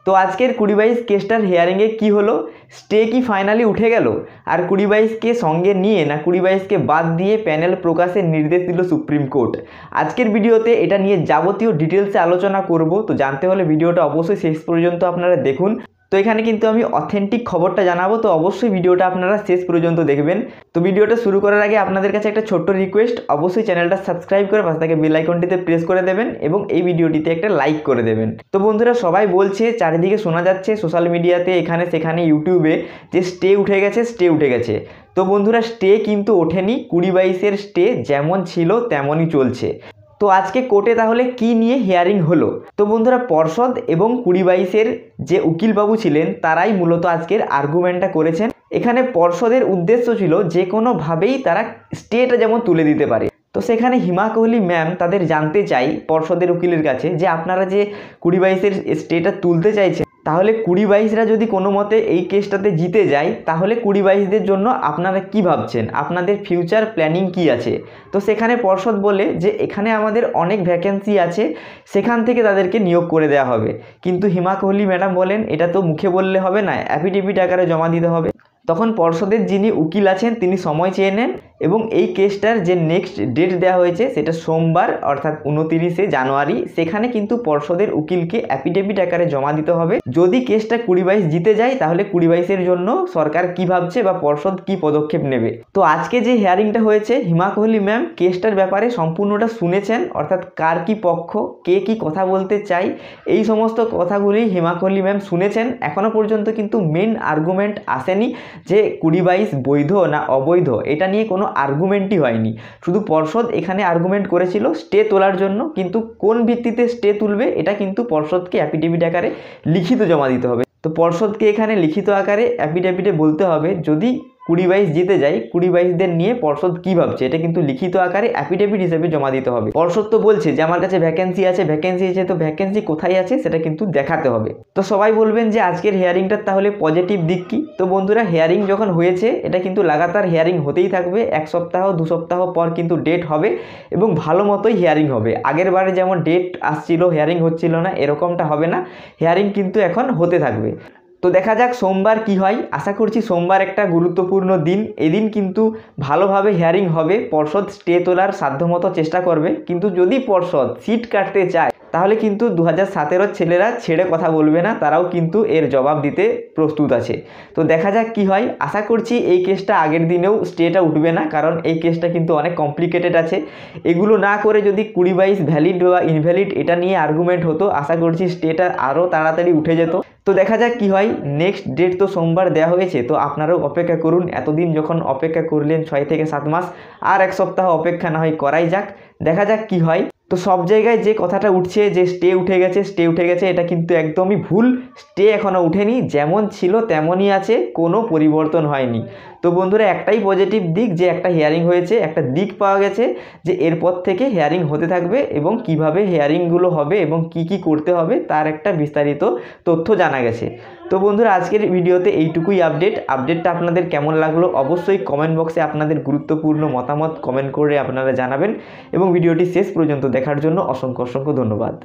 তো আজকের 2022 কেসটার হিয়ারিংয়ে কি হলো, স্টে কি ফাইনালি উঠে গেল, আর 2022কে সঙ্গে নিয়ে না 2022কে বাদ দিয়ে প্যানেল প্রকাশের নির্দেশ দিল সুপ্রিম কোর্ট। আজকের ভিডিওতে এটা নিয়ে যাবতীয় ডিটেলসে আলোচনা করব। তো জানতে হলে ভিডিওটা অবশ্যই শেষ পর্যন্ত আপনারা দেখুন। তো এখানে কিন্তু আমি অথেন্টিক খবরটা জানাবো, তো অবশ্যই ভিডিওটা আপনারা শেষ পর্যন্ত দেখবেন। তো ভিডিওটা শুরু করার আগে আপনাদের কাছে একটা ছোট্ট রিকোয়েস্ট, অবশ্যই চ্যানেলটা সাবস্ক্রাইব করে পাশে থাকা বেল আইকনটিতে প্রেস করে দেবেন এবং এই ভিডিওটিতে একটা লাইক করে দেবেন। তো বন্ধুরা, সবাই বলছে, চারিদিকে শোনা যাচ্ছে সোশ্যাল মিডিয়াতে, এখানে সেখানে ইউটিউবে, যে স্টে উঠে গেছে। তো বন্ধুরা, স্টে কিন্তু ওঠেনি। 2022-এর স্টে যেমন ছিল তেমনই চলছে। তো আজকে কোর্টে তাহলে কি নিয়ে হিয়ারিং হলো? তো বন্ধুরা, পর্ষদ এবং 2022-এর যে উকিলবাবু ছিলেন তারাই মূলত আজকের আর্গুমেন্টটা করেছেন। এখানে পর্ষদের উদ্দেশ্য ছিল যে কোনোভাবেই তারা স্টেটা যেমন তুলে দিতে পারে। তো সেখানে হিমা কোহলি ম্যাম তাদের জানতে চাই পর্ষদের উকিলের কাছে, যে আপনারা যে 2022-এর স্টেটা তুলতে চাইছেন, তাহলে 2022-রা যদি কোনো মতে এই কেসটাতে জিতে যায়, তাহলে 2022-দের জন্য আপনারা কি ভাবছেন, আপনাদের ফিউচার প্ল্যানিং কি আছে? তো সেখানে পর্ষদ বলে যে এখানে আমাদের অনেক ভ্যাকেন্সি আছে, সেখান থেকে তাদেরকে নিয়োগ করে দেওয়া হবে। কিন্তু হিমা কোহলি ম্যাডাম বলেন এটা তো মুখে বললে হবে না, অ্যাফিডেভিট আকারে জমা দিতে হবে। তখন পর্ষদের যিনি উকিল আছেন তিনি সময় চেয়ে নেন এবং এই কেসটার যে নেক্সট ডেট দেওয়া হয়েছে সেটা সোমবার, অর্থাৎ 29শে জানুয়ারি। সেখানে কিন্তু পর্ষদের উকিলকে অ্যাফিডেভিট আকারে জমা দিতে হবে। যদি কেসটা 2022 জিতে যায়, তাহলে 2022-এর জন্য সরকার কি ভাবছে বা পর্ষদ কি পদক্ষেপ নেবে। তো আজকে যে হিয়ারিংটা হয়েছে, হিমা কোহলি ম্যাম কেসটার ব্যাপারে সম্পূর্ণটা শুনেছেন, অর্থাৎ কার কি পক্ষ, কে কি কথা বলতে চাই, এই সমস্ত কথাগুলি হিমা কোহলি ম্যাম শুনেছেন। এখনো পর্যন্ত কিন্তু মেন আর্গুমেন্ট আসেনি যে 2022 বৈধ না অবৈধ, এটা নিয়ে কোনো আর্গুমেন্টই হয়নি। শুধু পর্ষদ এখানে আর্গুমেন্ট করেছিল স্টে তোলার জন্য, কিন্তু কোন ভিত্তিতে স্টে তুলবে এটা কিন্তু পর্ষদকে অ্যাফিডেভিট আকারে লিখিত জমা দিতে হবে। তো পর্ষদকে এখানে লিখিত আকারে অ্যাফিডেভিটে বলতে হবে যদি 2022 জিতে যায়, 2022-দের নিয়ে পর্ষদ কি ভাবছে, এটা কিন্তু লিখিত আকারে অ্যাফিডেভিট হিসেবে জমা দিতে হবে। পর্ষদ তো বলছে যে আমার কাছে ভ্যাকেন্সি আছে, তো ভ্যাকেন্সি কোথায় আছে সেটা কিন্তু দেখাতে হবে। তো সবাই বলবেন যে আজকের হিয়ারিংটার তাহলে পজিটিভ দিক কি? তো বন্ধুরা, হিয়ারিং যখন হয়েছে, এটা কিন্তু লাগাতার হিয়ারিং হতেই থাকবে। 1 সপ্তাহ 2 সপ্তাহ পর কিন্তু ডেট হবে এবং ভালো মতোই হিয়ারিং হবে। আগের বারে যেমন ডেট আসছিল, হিয়ারিং হচ্ছিল না, এরকমটা হবে না। হিয়ারিং কিন্তু এখন হতে থাকবে। তো দেখা যাক সোমবার কি হয়। আশা করছি সোমবার একটা গুরুত্বপূর্ণ দিন। এদিন কিন্তু ভালোভাবে হিয়ারিং হবে। পর্ষদ স্টে তোলার সাধ্যমতো চেষ্টা করবে, কিন্তু যদি পর্ষদ সিট কাটতে চায়, তাহলে কিন্তু 2017-র ছেলেরা ছেড়ে কথা বলবে না, তারাও কিন্তু এর জবাব দিতে প্রস্তুত আছে। তো দেখা যাক কি হয়। আশা করছি এই কেসটা আগের দিনেও স্টেটা উঠবে না, কারণ এই কেসটা কিন্তু অনেক কমপ্লিকেটেড আছে। এগুলো না করে যদি 2022 ভ্যালিড বা ইনভ্যালিড এটা নিয়ে আর্গুমেন্ট হতো, আশা করছি স্টেটা আরও তাড়াতাড়ি উঠে যেত। তো দেখা যাক কি হয়। নেক্সট ডেট তো সোমবার দেওয়া হয়েছে, তো আপনারাও অপেক্ষা করুন। এতদিন যখন অপেক্ষা করলেন 6 থেকে 7 মাস, আর 1 সপ্তাহ অপেক্ষা না হয় করাই যাক, দেখা যাক কি হয়। তো সব জায়গায় যে কথাটা উঠছে যে স্টে উঠে গেছে, এটা কিন্তু একদমই ভুল। স্টে এখনও উঠেনি, যেমন ছিল তেমনই আছে, কোনো পরিবর্তন হয়নি। তো বন্ধুরা, একটাই পজিটিভ দিক যে একটা হিয়ারিং হয়েছে, একটা দিক পাওয়া গেছে যে এরপর থেকে হিয়ারিং হতে থাকবে এবং কিভাবে হিয়ারিংগুলো হবে এবং কি কি করতে হবে তার একটা বিস্তারিত তথ্য জানা গেছে। তো বন্ধুরা, আজকের ভিডিওতে এইটুকুই আপডেটটা আপনাদের কেমন লাগলো অবশ্যই কমেন্ট বক্সে আপনাদের গুরুত্বপূর্ণ মতামত কমেন্ট করে আপনারা জানাবেন এবং ভিডিওটি শেষ পর্যন্ত দেখার জন্য অসংখ্য ধন্যবাদ।